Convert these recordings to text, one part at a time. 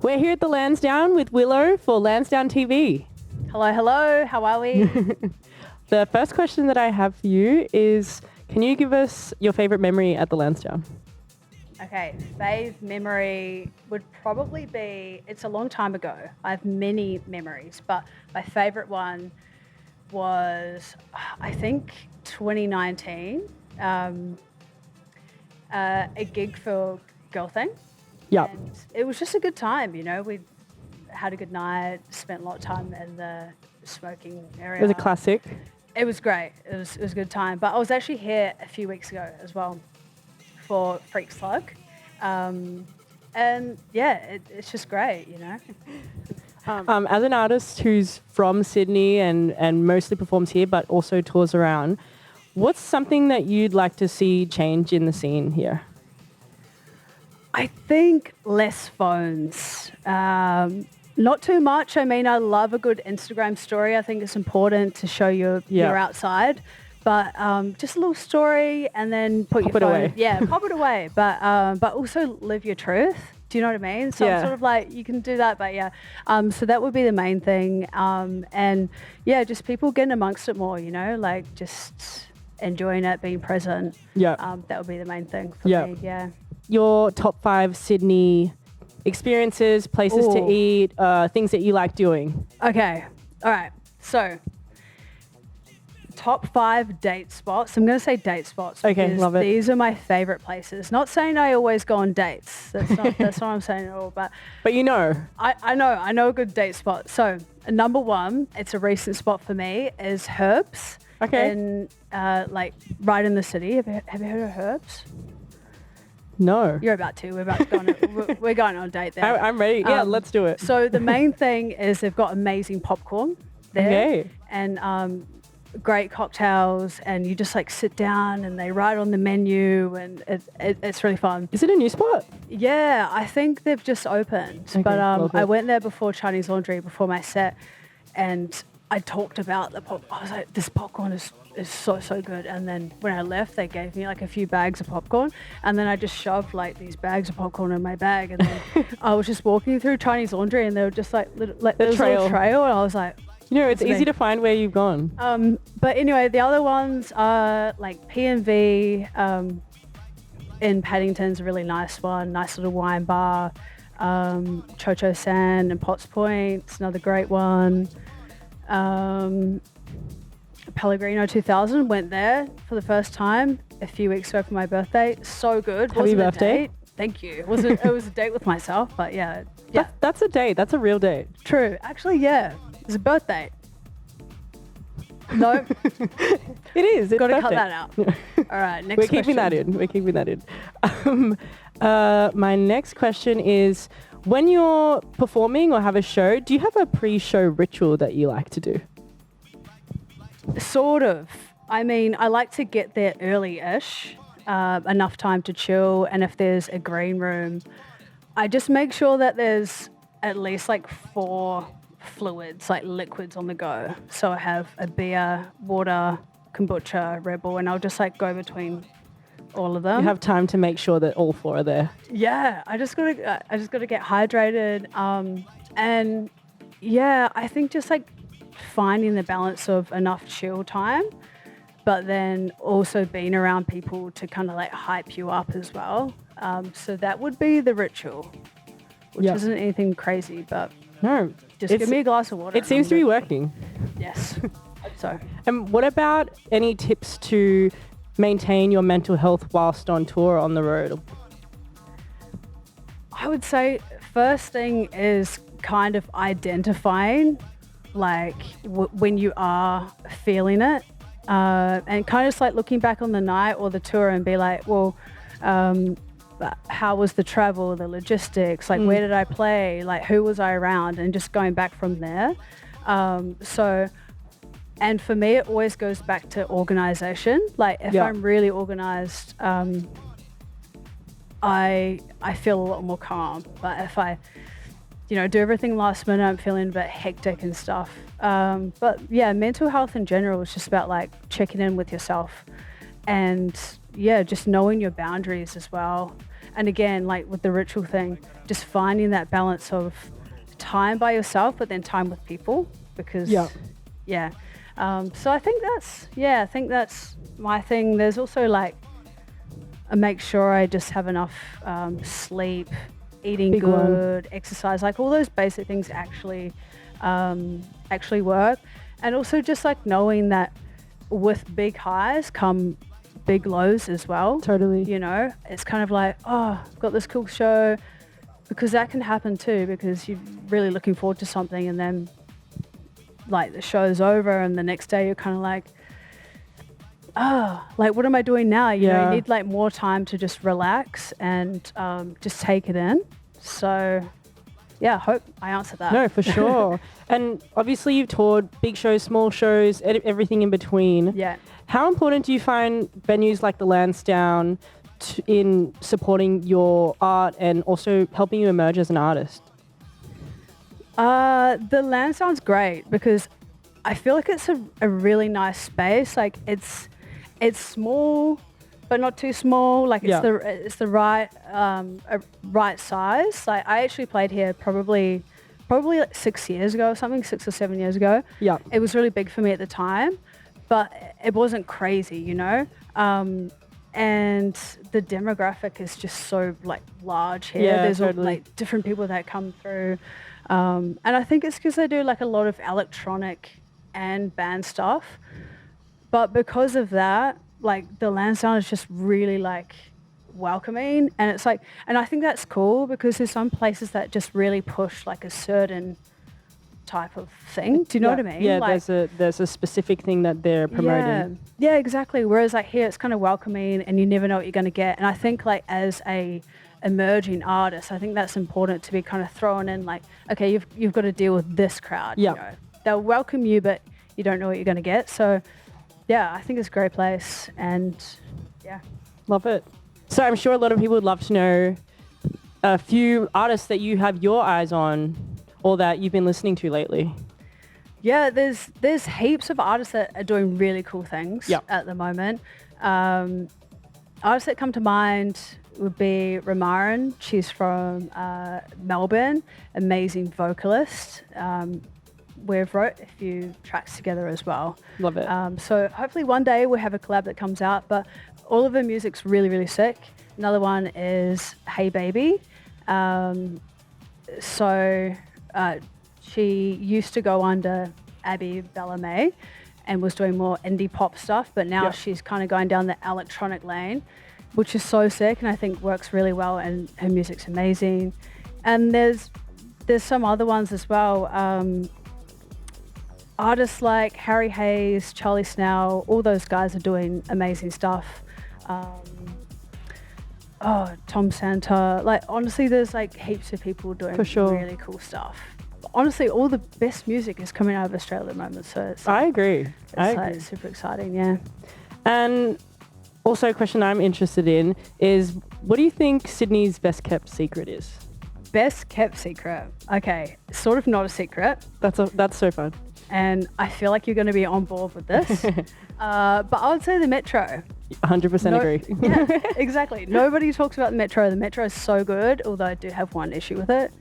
We're here at the Lansdowne with Willo for Lansdowne TV. Hello, hello. How are we? The first question that I have for you is, can you give us your favourite memory at the Lansdowne? Okay, fave memory would probably be, it's a long time ago. I have many memories, but my favourite one was, I think, 2019, a gig for Girl Thing. Yep. And it was just a good time, you know. We had a good night, spent a lot of time in the smoking area. It was a classic. It was great. It was a good time. But I was actually here a few weeks ago as well for Freak Slug. And yeah, it's just great, you know. As an artist who's from Sydney and mostly performs here but also tours around, what's something that you'd like to see change in the scene here? I think less phones. Not too much. I mean, I love a good Instagram story. I think it's important to show you're outside. But just a little story and then pop your phone away. Yeah, pop it away. But also live your truth. Do you know what I mean? So I'm sort of like, you can do that, but yeah. So that would be the main thing. And yeah, just people getting amongst it more, you know, like just enjoying it, being present. Yeah. That would be the main thing for me, yeah. Your top 5 Sydney experiences, places to eat, things that you like doing. Okay. All right. So top 5 date spots. I'm going to say date spots. Okay, love it. These are my favorite places. Not saying I always go on dates. That's not I'm saying at all. But you know. I know a good date spot. So number 1, it's a recent spot for me, is Herbs. Okay. And like right in the city. Have you heard of Herbs? No. You're about to. We're about to go on we're going on a date there. I'm ready. Yeah, let's do it. So the main thing is they've got amazing popcorn there. Okay. And great cocktails, and you just like sit down and they write on the menu, and it's really fun. Is it a new spot? Yeah, I think they've just opened. Okay, but I it. went there before Chinese Laundry, before my set, and I talked about I was like, this popcorn is so good. And then when I left, they gave me like a few bags of popcorn, and then I just shoved like these bags of popcorn in my bag, and then I was just walking through Chinese Laundry, and they were just like there was a little trail, and I was like, you know, it's easy to find where you've gone. But anyway, the other ones are like P&V in Paddington's a really nice one, nice little wine bar. Cho San and Potts Point's another great one. Pellegrino 2000, went there for the first time a few weeks ago for my birthday. So good. Happy birthday. A date. Thank you. It was a date with myself, but yeah. That's a date. That's a real date. True. Actually, yeah. It's a birthday. No. It is. It's got to cut birthday. that out. All right, next We're question. keeping that in. My next question is, when you're performing or have a show, do you have a pre-show ritual that you like to do? Sort of. I mean, I like to get there early-ish, enough time to chill. And if there's a green room, I just make sure that there's at least like 4 fluids, like liquids on the go. So I have a beer, water, kombucha, Red Bull, and I'll just like go between all of them. You have time to make sure that all 4 are there. Yeah, I just gotta get hydrated. And yeah, I think just like finding the balance of enough chill time, but then also being around people to kind of like hype you up as well. So that would be the ritual, which isn't anything crazy, but no, just give me a glass of water. It seems to be working. Yes. So. And what about any tips to maintain your mental health whilst on tour on the road? I would say first thing is kind of identifying like when you are feeling it, and kind of just like looking back on the night or the tour and be like, well, how was the travel, the logistics, like where did I play, like who was I around, and just going back from there. And for me, it always goes back to organization. Like if I'm really organized, I feel a lot more calm. But if I, do everything last minute, I'm feeling a bit hectic and stuff, But yeah, mental health in general is just about like checking in with yourself and yeah, just knowing your boundaries as well. And again, like with the ritual thing, just finding that balance of time by yourself, but then time with people because yeah. So I think that's my thing. There's also like, I make sure I just have enough sleep, eating Big good, exercise, like all those basic things actually work. And also just like knowing that with big highs come big lows as well. Totally. You know, it's kind of like, oh, I've got this cool show, because that can happen too, because you're really looking forward to something and then like the show's over and the next day you're kind of like, oh, like what am I doing now? You know, you need like more time to just relax and just take it in. So yeah, I hope I answered that. No, for sure. And obviously you've toured big shows, small shows, everything in between. Yeah. How important do you find venues like the Lansdowne in supporting your art and also helping you emerge as an artist? The Lansdowne's great because I feel like it's a really nice space. Like it's small, but not too small. Like it's the right size. Like I actually played here probably like 6 years ago or something, 6 or 7 years ago. Yeah. It was really big for me at the time, but it wasn't crazy, you know? And the demographic is just so like large here. Yeah, There's totally. all, like different people that come through. And I think it's because they do like a lot of electronic and band stuff. But because of that, like the Lansdowne is just really like welcoming. And it's like, and I think that's cool because there's some places that just really push like a certain type of thing. Do you know what I mean? Yeah, like, there's a specific thing that they're promoting. Yeah, exactly. Whereas like here it's kind of welcoming and you never know what you're going to get. And I think like as a emerging artist, I think that's important to be kind of thrown in like, okay, you've got to deal with this crowd. Yeah. You know? They'll welcome you, but you don't know what you're going to get. So yeah, I think it's a great place and yeah. Love it. So I'm sure a lot of people would love to know a few artists that you have your eyes on or that you've been listening to lately. Yeah, there's heaps of artists that are doing really cool things at the moment. Artists that come to mind would be Ramaran. She's from Melbourne, amazing vocalist. We've wrote a few tracks together as well. Love it. So hopefully one day we'll have a collab that comes out, but all of her music's really, really sick. Another one is Hey Baby. She used to go under Abby Bellamé and was doing more indie pop stuff, but now she's kind of going down the electronic lane, which is so sick and I think works really well, and her music's amazing. And there's some other ones as well. Artists like Harry Hayes, Charlie Snell, all those guys are doing amazing stuff. Tom Santa. Like honestly, there's like heaps of people doing really cool stuff. Honestly, all the best music is coming out of Australia at the moment. So it's, I agree. It's super exciting, yeah. And also a question I'm interested in is, what do you think Sydney's best kept secret is? Best kept secret. Okay, sort of not a secret. That's so fun. And I feel like you're going to be on board with this. But I would say the Metro. 100% agree. Yeah, exactly. Nobody talks about the Metro. The Metro is so good, although I do have one issue with it.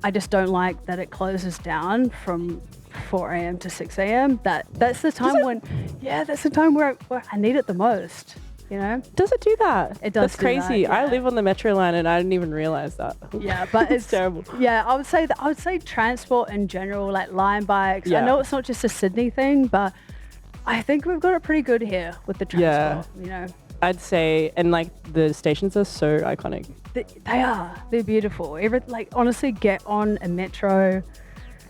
I just don't like that it closes down from 4 a.m. to 6 a.m. That's the time that's the time where I need it the most. You know? Does it do that? It does. That's crazy. That, yeah. I live on the Metro line and I didn't even realize that. Yeah, but it's terrible. Yeah, I would say transport in general, like line bikes. Yeah. I know it's not just a Sydney thing, but I think we've got it pretty good here with the transport. Yeah. You know, I'd say, and like the stations are so iconic. They are. They're beautiful. Like honestly, get on a Metro.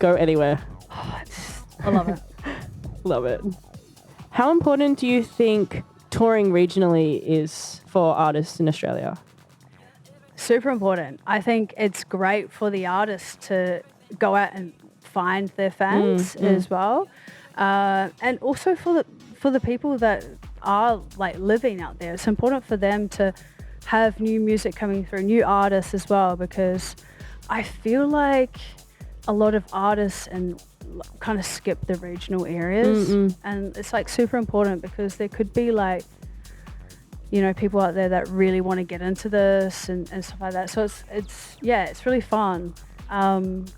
Go anywhere. Oh, I love it. Love it. How important do you think touring regionally is for artists in Australia? Super important. I think it's great for the artists to go out and find their fans as well, and also for the people that are like living out there. It's important for them to have new music coming through, new artists as well, because I feel like a lot of artists and kind of skip the regional areas. And it's like super important because there could be like, you know, people out there that really want to get into this and stuff like that. So it's really fun. And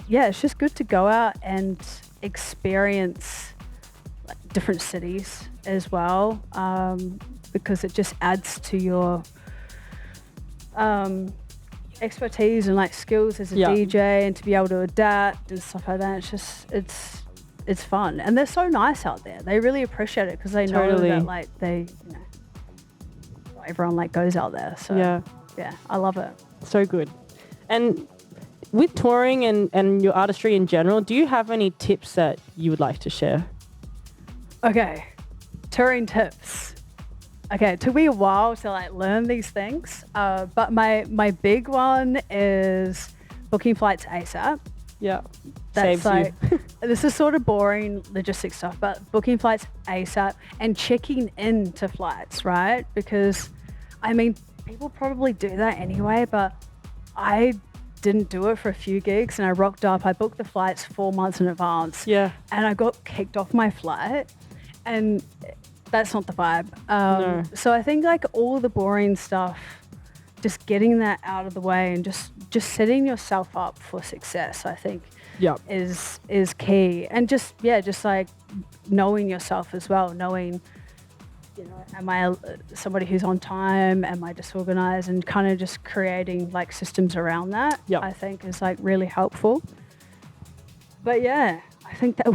yeah, it's just good to go out and experience like different cities as well, because it just adds to your expertise and like skills as a DJ, and to be able to adapt and stuff like that. It's just it's fun, and they're so nice out there. They really appreciate it because they know that like they, you know, not everyone like goes out there. So yeah, I love it. So good. And with touring and your artistry in general, do you have any tips that you would like to share? Okay, touring tips. Okay, it took me a while to like learn these things, but my big one is booking flights ASAP. Yeah, that's saves like you. This is sort of boring logistic stuff, but booking flights ASAP and checking into flights, right? Because I mean, people probably do that anyway, but I didn't do it for a few gigs, and I rocked up. I booked the flights 4 months in advance. Yeah, and I got kicked off my flight, and that's not the vibe. No. So I think like all the boring stuff, just getting that out of the way and just setting yourself up for success, I think is key. And just like knowing yourself as well, knowing, you know, am I somebody who's on time? Am I disorganized? And kind of just creating like systems around that, I think is like really helpful. But yeah, I think that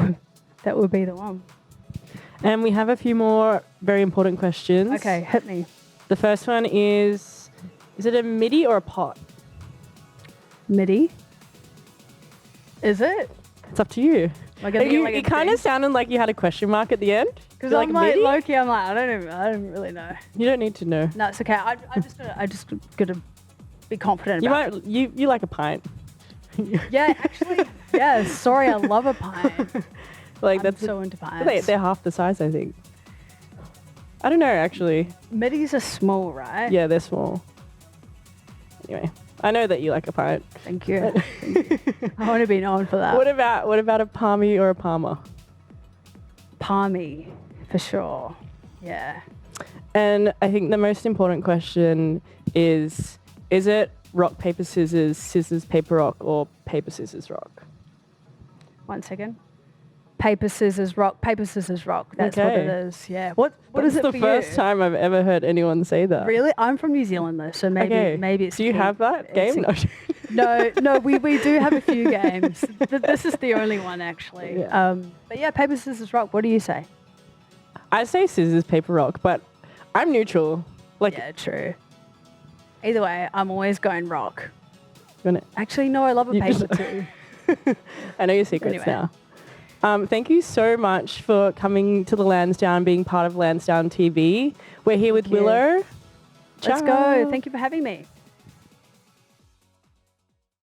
would be the one. And we have a few more very important questions. Okay, hit me. The first one is it a MIDI or a pot? MIDI? Is it? It's up to you. Like you kind of sounded like you had a question mark at the end. Because I'm like low-key, I'm like, I don't really know. You don't need to know. No, it's okay. I just gotta be confident about it. You like a pint. Yeah, actually, yeah. Sorry, I love a pint. Like I'm that's so into pints. They're half the size, I think. I don't know, actually. Midis are small, right? Yeah, they're small. Anyway, I know that you like a pint. Thank you. I want to be known for that. What about a palmy or a palmer? Palmy, for sure. Yeah. And I think the most important question is it rock, paper, scissors, scissors, paper, rock, or paper, scissors, rock? 1 second. Paper, scissors, rock. Paper, scissors, rock. That's what it is. Yeah. What is it for you? That's the first time I've ever heard anyone say that. Really? I'm from New Zealand though, so maybe it's. Do you have that game? No, we do have a few games. This is the only one actually. Yeah. But yeah, paper, scissors, rock. What do you say? I say scissors, paper, rock, but I'm neutral. Like, yeah, true. Either way, I'm always going rock. Gonna, actually, no, I love a paper too. I know your secrets now. Thank you so much for coming to the Lansdowne, being part of Lansdowne TV. We're here with Willo. Let's go. Thank you for having me.